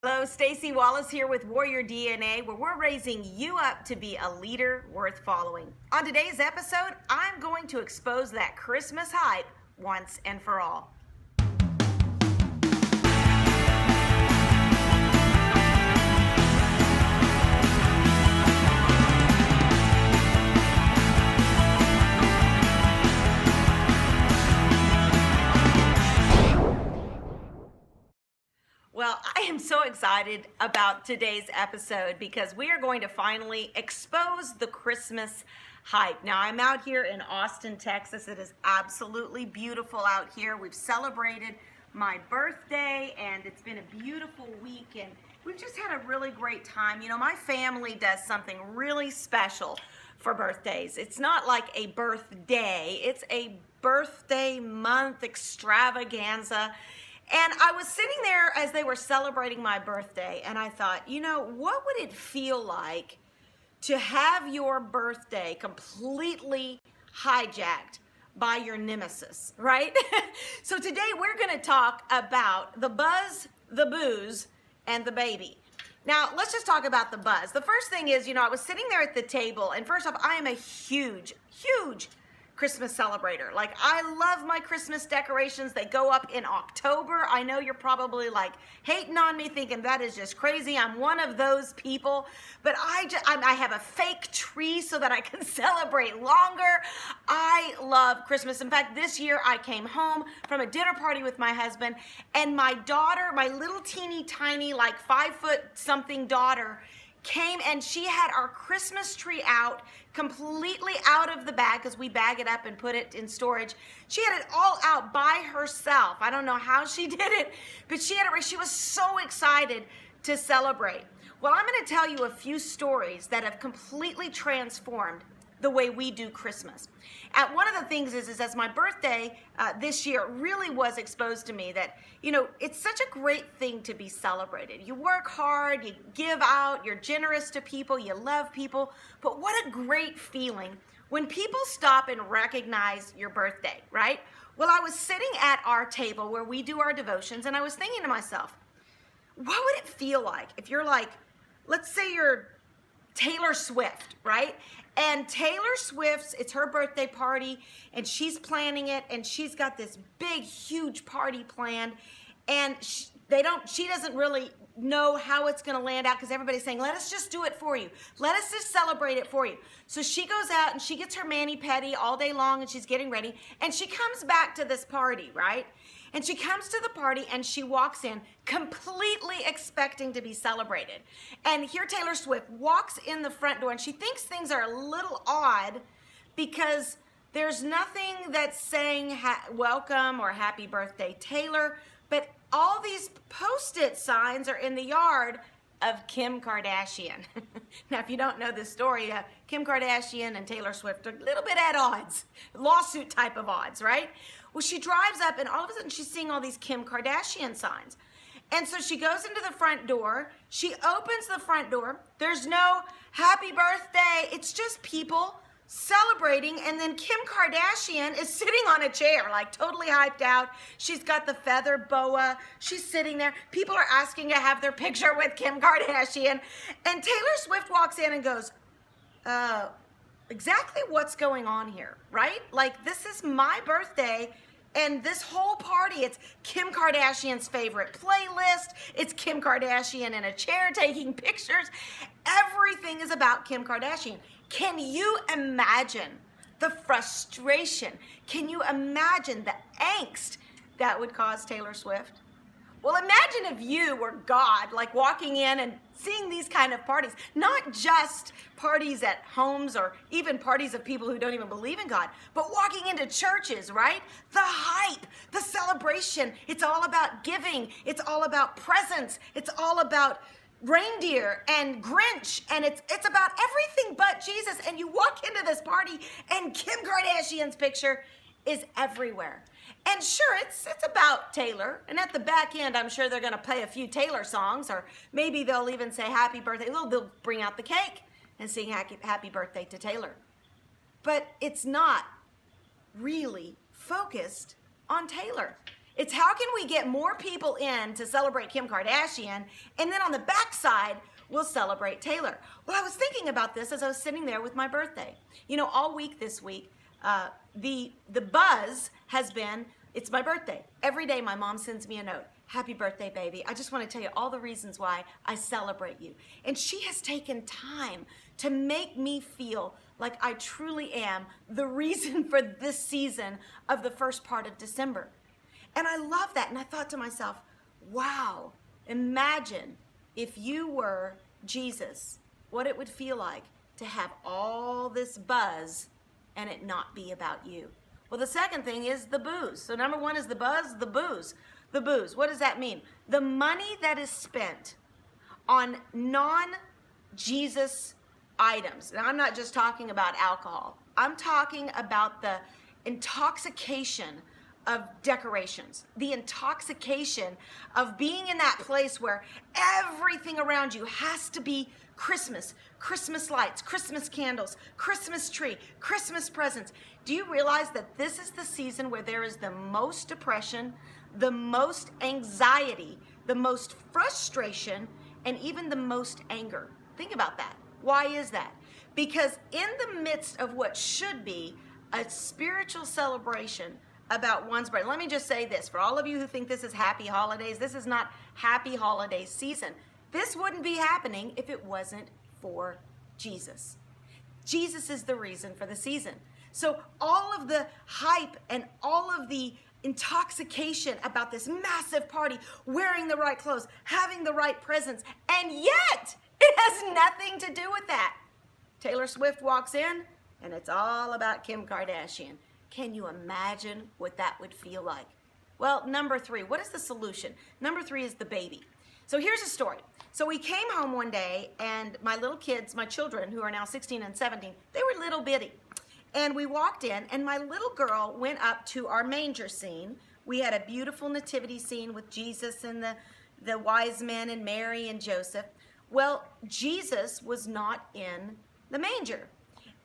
Hello, Staci Wallace here with Warrior DNA, where we're raising you up to be a leader worth following. On today's episode, I'm going to expose that Christmas hype once and for all. Well, I am so excited about today's episode because we are going to finally expose the Christmas hype. Now, I'm out here in Austin, Texas. It is absolutely beautiful out here. We've celebrated my birthday and it's been a beautiful week and we've just had a really great time. You know, my family does something really special for birthdays. It's not like a birthday, it's a birthday month extravaganza. And I was sitting there as they were celebrating my birthday, and I thought, you know, what would it feel like to have your birthday completely hijacked by your nemesis, right? So today we're going to talk about the buzz, the booze, and the baby. Now, let's just talk about the buzz. The first thing is, you know, I was sitting there at the table, and first off, I am a huge Christmas celebrator. Like, I love my Christmas decorations. They go up in October. I know you're probably like hating on me thinking that is just crazy. I'm one of those people, but I have a fake tree so that I can celebrate longer. I love Christmas. In fact, this year I came home from a dinner party with my husband, and my daughter, my little teeny tiny, like 5 foot something daughter, came and she had our Christmas tree out, completely out of the bag, because we bag it up and put it in storage. She had it all out by herself. I don't know how she did it, but she was so excited to celebrate. Well, I'm going to tell you a few stories that have completely transformed the way we do Christmas. And one of the things is as my birthday this year really was exposed to me that, you know, it's such a great thing to be celebrated. You work hard, you give out, you're generous to people, you love people, but what a great feeling when people stop and recognize your birthday, right? Well, I was sitting at our table where we do our devotions, and I was thinking to myself, what would it feel like if you're like, let's say you're Taylor Swift, right? And Taylor Swift's, it's her birthday party, and she's planning it, and she's got this big, huge party planned, and she doesn't really know how it's going to land out because everybody's saying, let us just do it for you. Let us just celebrate it for you. So she goes out and she gets her mani-pedi all day long, and she's getting ready, and she comes back to this party, right? And she comes to the party and she walks in completely expecting to be celebrated. And here Taylor Swift walks in the front door and she thinks things are a little odd because there's nothing that's saying welcome or happy birthday Taylor, but all these Post-it signs are in the yard of Kim Kardashian. Now, if you don't know this story, Kim Kardashian and Taylor Swift are a little bit at odds, lawsuit type of odds, right? Well, she drives up and all of a sudden she's seeing all these Kim Kardashian signs. And so she goes into the front door, she opens the front door, there's no happy birthday, it's just people celebrating, and then Kim Kardashian is sitting on a chair, like totally hyped out. She's got the feather boa, she's sitting there. People are asking to have their picture with Kim Kardashian, and Taylor Swift walks in and goes, exactly what's going on here, right? Like, this is my birthday, and this whole party, it's Kim Kardashian's favorite playlist. It's Kim Kardashian in a chair taking pictures. Everything is about Kim Kardashian. Can you imagine the frustration? Can you imagine the angst that would cause Taylor Swift? Well, imagine if you were God, like walking in and seeing these kind of parties, not just parties at homes or even parties of people who don't even believe in God, but walking into churches, right? The hype, the celebration, it's all about giving, it's all about presents, it's all about reindeer and Grinch, and it's about everything but Jesus. And you walk into this party and Kim Kardashian's picture is everywhere. And sure, it's about Taylor, and at the back end, I'm sure they're going to play a few Taylor songs, or maybe they'll even say happy birthday. They'll bring out the cake and sing happy birthday to Taylor. But it's not really focused on Taylor. It's how can we get more people in to celebrate Kim Kardashian, and then on the backside, we'll celebrate Taylor. Well, I was thinking about this as I was sitting there with my birthday. You know, all week this week, the buzz has been, it's my birthday. Every day my mom sends me a note. Happy birthday, baby. I just want to tell you all the reasons why I celebrate you. And she has taken time to make me feel like I truly am the reason for this season of the first part of December. And I love that. And I thought to myself, wow, imagine if you were Jesus, what it would feel like to have all this buzz and it not be about you. Well, the second thing is the booze. So number one is the buzz, the booze. The booze, what does that mean? The money that is spent on non-Jesus items. Now, I'm not just talking about alcohol. I'm talking about the intoxication of decorations, the intoxication of being in that place where everything around you has to be Christmas, Christmas lights, Christmas candles, Christmas tree, Christmas presents. Do you realize that this is the season where there is the most depression, the most anxiety, the most frustration, and even the most anger? Think about that. Why is that? Because in the midst of what should be a spiritual celebration about one's birth, let me just say this, for all of you who think this is happy holidays, this is not happy holidays season. This wouldn't be happening if it wasn't for Jesus. Jesus is the reason for the season. So all of the hype and all of the intoxication about this massive party, wearing the right clothes, having the right presents, and yet it has nothing to do with that. Taylor Swift walks in and it's all about Kim Kardashian. Can you imagine what that would feel like? Well, number three, what is the solution? Number three is the baby. So here's a story. So we came home one day and my little kids, my children, who are now 16 and 17, they were little bitty. And we walked in and my little girl went up to our manger scene. We had a beautiful nativity scene with Jesus and the wise men and Mary and Joseph. Well, Jesus was not in the manger.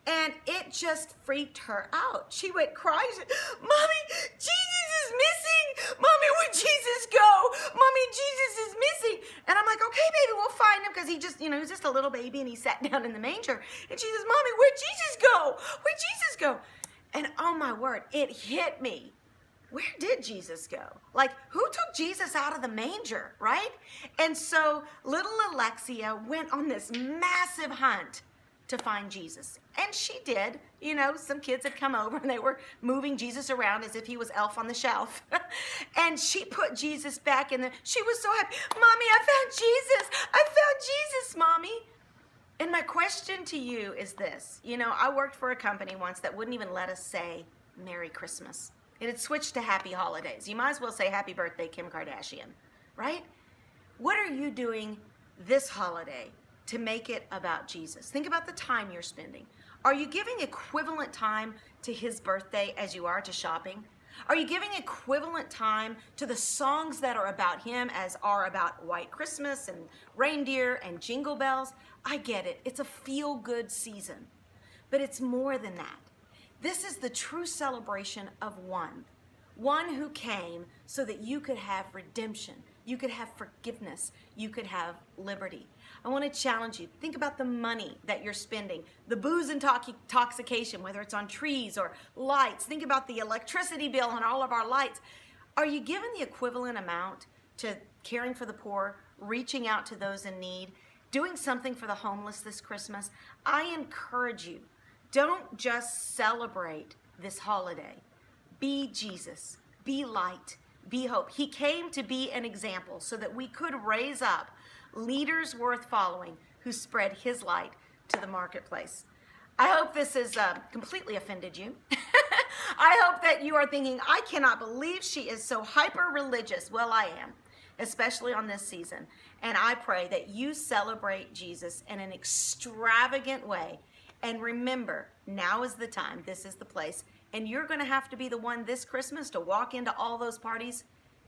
And it just freaked her out. She went crying. She said, Mommy, Jesus is missing. Mommy, where'd Jesus go? Mommy, Jesus is missing. And I'm like, okay, baby, we'll find him, because he just, he was just a little baby and he sat down in the manger. And she says, Mommy, where'd Jesus go? Where'd Jesus go? And oh my word, it hit me. Where did Jesus go? Like, who took Jesus out of the manger, right? And so little Alexia went on this massive hunt to find Jesus. And she did. Some kids had come over and they were moving Jesus around as if he was Elf on the Shelf. And she put Jesus back in there. She was so happy. Mommy, I found Jesus. I found Jesus, Mommy. And my question to you is this. I worked for a company once that wouldn't even let us say Merry Christmas. It had switched to Happy Holidays. You might as well say Happy Birthday, Kim Kardashian, right? What are you doing this holiday to make it about Jesus? Think about the time you're spending. Are you giving equivalent time to his birthday as you are to shopping? Are you giving equivalent time to the songs that are about him as are about White Christmas and reindeer and jingle bells? I get it. It's a feel-good season. But it's more than that. This is the true celebration of one who came so that you could have redemption, you could have forgiveness, you could have liberty. I want to challenge you. Think about the money that you're spending, the booze and intoxication, whether it's on trees or lights. Think about the electricity bill on all of our lights. Are you giving the equivalent amount to caring for the poor, reaching out to those in need, doing something for the homeless this Christmas? I encourage you, don't just celebrate this holiday. Be Jesus, be light, be hope. He came to be an example so that we could raise up leaders worth following who spread his light to the marketplace. I hope this has completely offended you. I hope that you are thinking, I cannot believe she is so hyper-religious. Well, I am, especially on this season. And I pray that you celebrate Jesus in an extravagant way. And remember, now is the time, this is the place, and you're going to have to be the one this Christmas to walk into all those parties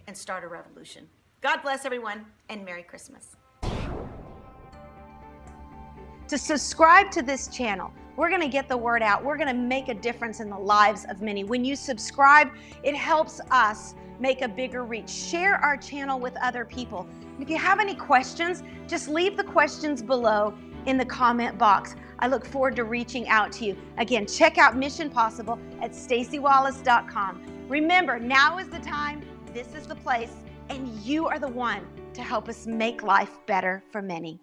and start a revolution. God bless everyone, and Merry Christmas. To subscribe to this channel, We're going to get the word out. We're going to make a difference in the lives of many. When you subscribe, it helps us make a bigger reach. Share our channel with other people. If you have any questions, just leave the questions below in the comment box. I look forward to reaching out to you. Again, check out Mission Possible at staciwallace.com. Remember, now is the time, this is the place, and you are the one to help us make life better for many.